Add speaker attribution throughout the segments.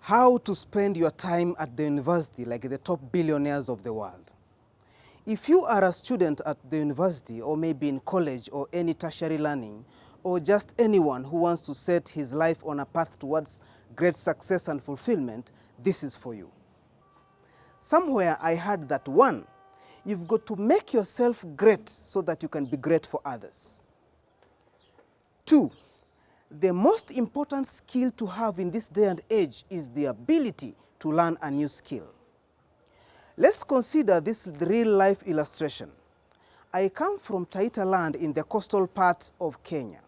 Speaker 1: How to spend your time at the university like the top billionaires of the world. If you are a student at the university, or maybe in college or any tertiary learning, or just anyone who wants to set his life on a path towards great success and fulfillment, this is for you. Somewhere I heard that one, you've got to make yourself great so that you can be great for others. Two, the most important skill to have in this day and age is the ability to learn a new skill. Let's consider this real-life illustration. I come from Taita land in the coastal part of Kenya.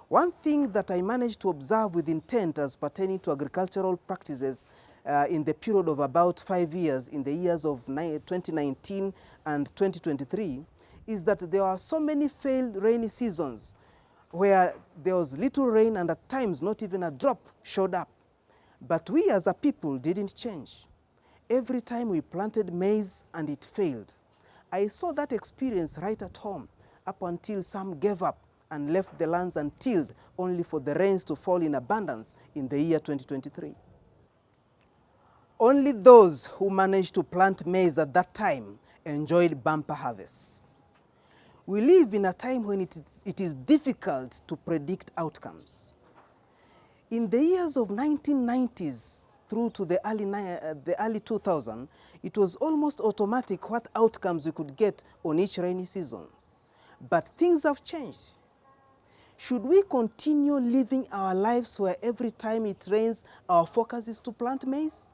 Speaker 1: One thing that I managed to observe with intent as pertaining to agricultural practices in the period of about 5 years, in the years of 2019 and 2023, is that there are so many failed rainy seasons where there was little rain and at times not even a drop showed up. But we as a people didn't change. Every time we planted maize and it failed. I saw that experience right at home up until some gave up and left the lands untilled only for the rains to fall in abundance in the year 2023. Only those who managed to plant maize at that time enjoyed bumper harvests. We live in a time when it is difficult to predict outcomes. In the years of 1990s through to the early 2000s, it was almost automatic what outcomes we could get on each rainy season. But things have changed. Should we continue living our lives where every time it rains, our focus is to plant maize?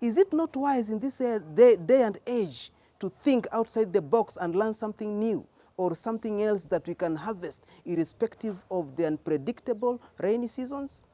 Speaker 1: Is it not wise in this day and age to think outside the box and learn something new or something else that we can harvest irrespective of the unpredictable rainy seasons?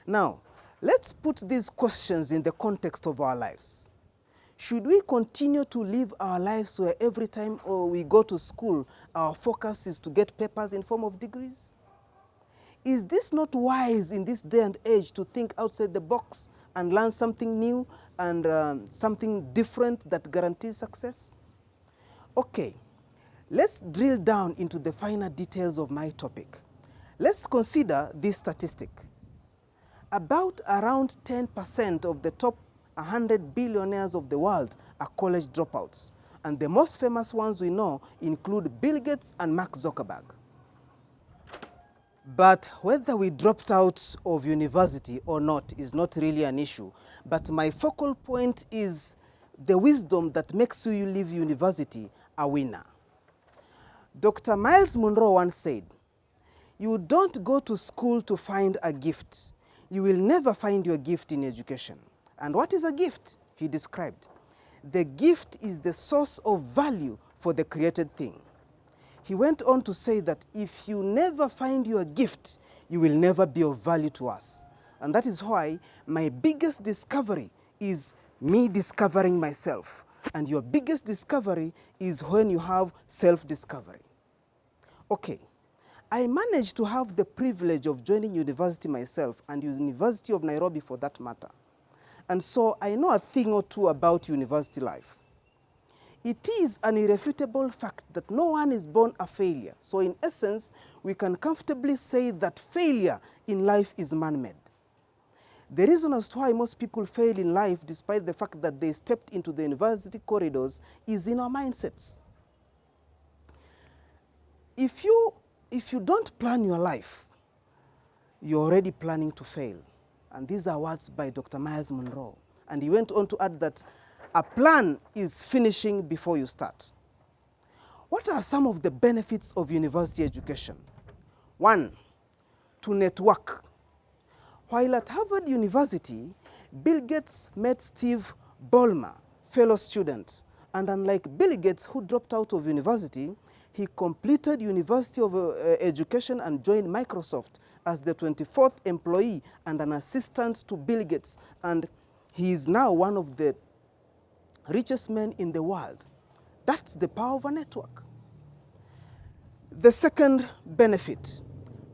Speaker 1: Now, let's put these questions in the context of our lives. Should we continue to live our lives where every time we go to school, our focus is to get papers in form of degrees? Is this not wise in this day and age to think outside the box and learn something new and something different that guarantees success? Okay, let's drill down into the finer details of my topic. Let's consider this statistic. About around 10% of the top 100 billionaires of the world are college dropouts, and the most famous ones we know include Bill Gates and Mark Zuckerberg. But whether we dropped out of university or not is not really an issue. But my focal point is the wisdom that makes you leave university a winner. Dr. Miles Monroe once said, "You don't go to school to find a gift. You will never find your gift in education." And what is a gift? He described. The gift is the source of value for the created thing. He went on to say that if you never find your gift, you will never be of value to us. And that is why my biggest discovery is me discovering myself. And your biggest discovery is when you have self-discovery. Okay, I managed to have the privilege of joining university myself, and University of Nairobi for that matter. And so I know a thing or two about university life. It is an irrefutable fact that no one is born a failure. So in essence, we can comfortably say that failure in life is man-made. The reason as to why most people fail in life, despite the fact that they stepped into the university corridors, is in our mindsets. If you don't plan your life, you're already planning to fail. And these are words by Dr. Miles Monroe. And he went on to add that a plan is finishing before you start. What are some of the benefits of university education? One, to network. While at Harvard University, Bill Gates met Steve Ballmer, fellow student. And unlike Bill Gates, who dropped out of university, he completed University of Education and joined Microsoft as the 24th employee and an assistant to Bill Gates. And he is now one of the richest men in the world. That's the power of a network. The second benefit,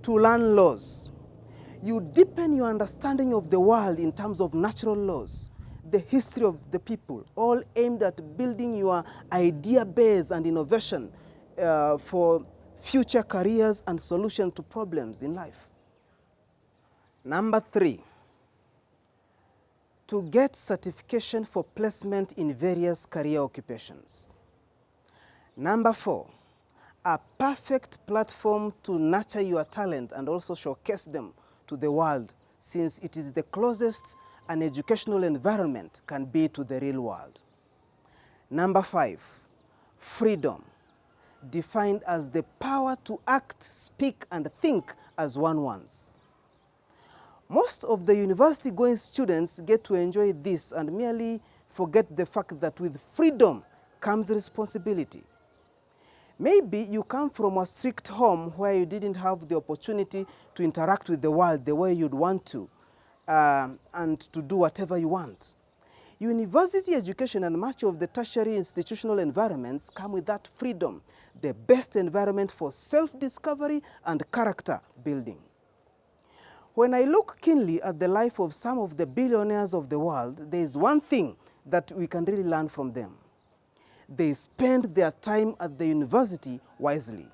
Speaker 1: to learn laws. You deepen your understanding of the world in terms of natural laws, the history of the people, all aimed at building your idea base and innovation for future careers and solutions to problems in life. Number 3, to get certification for placement in various career occupations. Number 4, a perfect platform to nurture your talent and also showcase them to the world, since it is the closest an educational environment can be to the real world. Number 5, freedom, defined as the power to act, speak, and think as one wants. Most of the university-going students get to enjoy this and merely forget the fact that with freedom comes responsibility. Maybe you come from a strict home where you didn't have the opportunity to interact with the world the way you'd want to, and to do whatever you want. University education and much of the tertiary institutional environments come with that freedom, the best environment for self-discovery and character building. When I look keenly at the life of some of the billionaires of the world, there is one thing that we can really learn from them. They spend their time at the university wisely.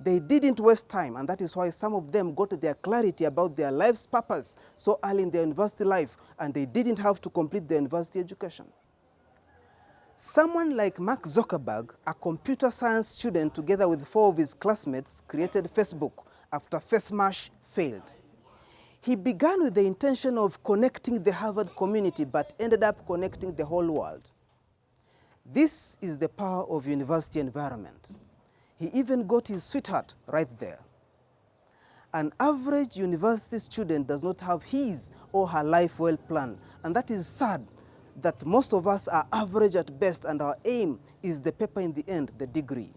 Speaker 1: They didn't waste time, and that is why some of them got their clarity about their life's purpose so early in their university life, and they didn't have to complete their university education. Someone like Mark Zuckerberg, a computer science student together with 4 of his classmates, created Facebook after FaceMash failed. He began with the intention of connecting the Harvard community, but ended up connecting the whole world. This is the power of university environment. He even got his sweetheart right there. An average university student does not have his or her life well planned, and that is sad that most of us are average at best, and our aim is the paper in the end, the degree.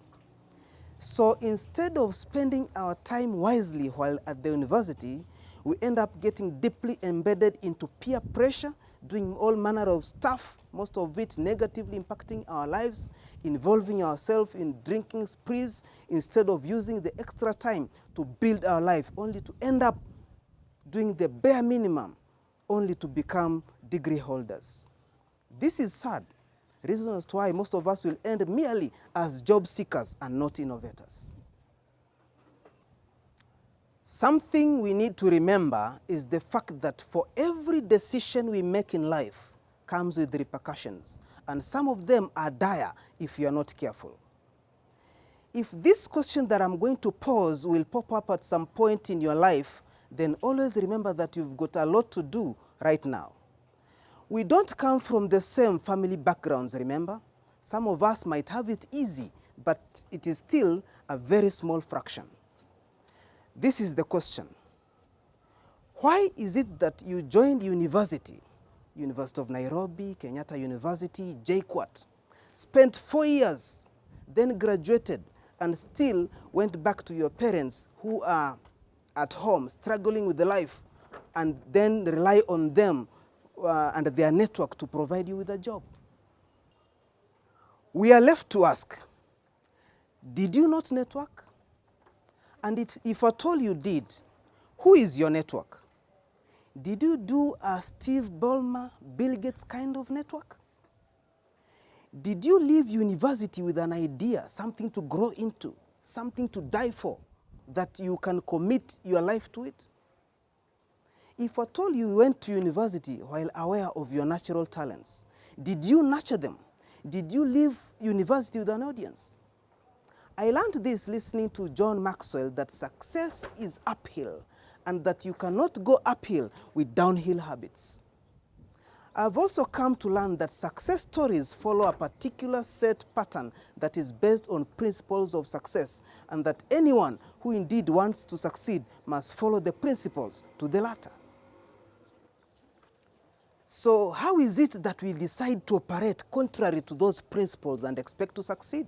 Speaker 1: So instead of spending our time wisely while at the university, we end up getting deeply embedded into peer pressure, doing all manner of stuff, most of it negatively impacting our lives, involving ourselves in drinking sprees instead of using the extra time to build our life, only to end up doing the bare minimum, only to become degree holders. This is sad. Reasons why most of us will end merely as job seekers and not innovators. Something we need to remember is the fact that for every decision we make in life comes with repercussions, and some of them are dire if you are not careful. If this question that I'm going to pose will pop up at some point in your life, then always remember that you've got a lot to do right now. We don't come from the same family backgrounds, remember? Some of us might have it easy, but it is still a very small fraction. This is the question. Why is it that you joined university, University of Nairobi, Kenyatta University, JKUAT, spent 4 years, then graduated, and still went back to your parents who are at home struggling with the life, and then rely on them and their network to provide you with a job? We are left to ask, did you not network? And if at all you did, who is your network? Did you do a Steve Ballmer, Bill Gates kind of network? Did you leave university with an idea, something to grow into, something to die for, that you can commit your life to it? If at all you went to university while aware of your natural talents, did you nurture them? Did you leave university with an audience? I learned this listening to John Maxwell, that success is uphill and that you cannot go uphill with downhill habits. I've also come to learn that success stories follow a particular set pattern that is based on principles of success, and that anyone who indeed wants to succeed must follow the principles to the latter. So how is it that we decide to operate contrary to those principles and expect to succeed?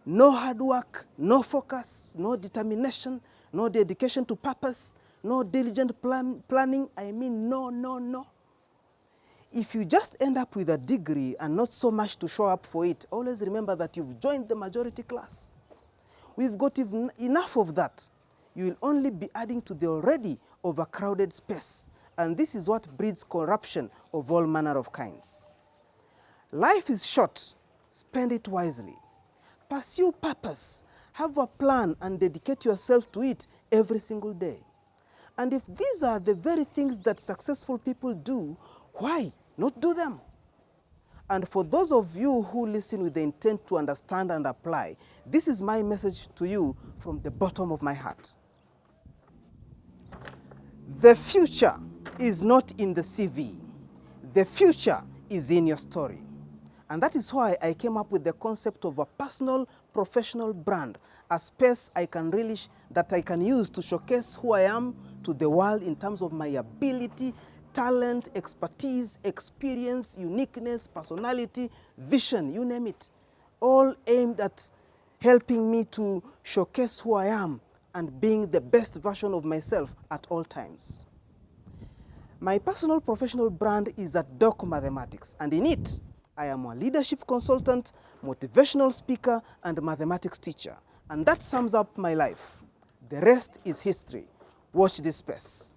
Speaker 1: No hard work, no focus, no determination, no dedication to purpose, no diligent planning. I mean, no. If you just end up with a degree and not so much to show up for it, always remember that you've joined the majority class. We've got enough of that. You will only be adding to the already overcrowded space. And this is what breeds corruption of all manner of kinds. Life is short. Spend it wisely. Pursue purpose. Have a plan and dedicate yourself to it every single day. And if these are the very things that successful people do, why not do them? And for those of you who listen with the intent to understand and apply, this is my message to you from the bottom of my heart. The future is not in the CV. The future is in your story. And that is why I came up with the concept of a personal professional brand, a space I can that I can use to showcase who I am to the world in terms of my ability, talent, expertise, experience, uniqueness, personality, vision, you name it. All aimed at helping me to showcase who I am and being the best version of myself at all times. My personal professional brand is at Doc Mathematics, and in it, I am a leadership consultant, motivational speaker, and mathematics teacher. And that sums up my life. The rest is history. Watch this space.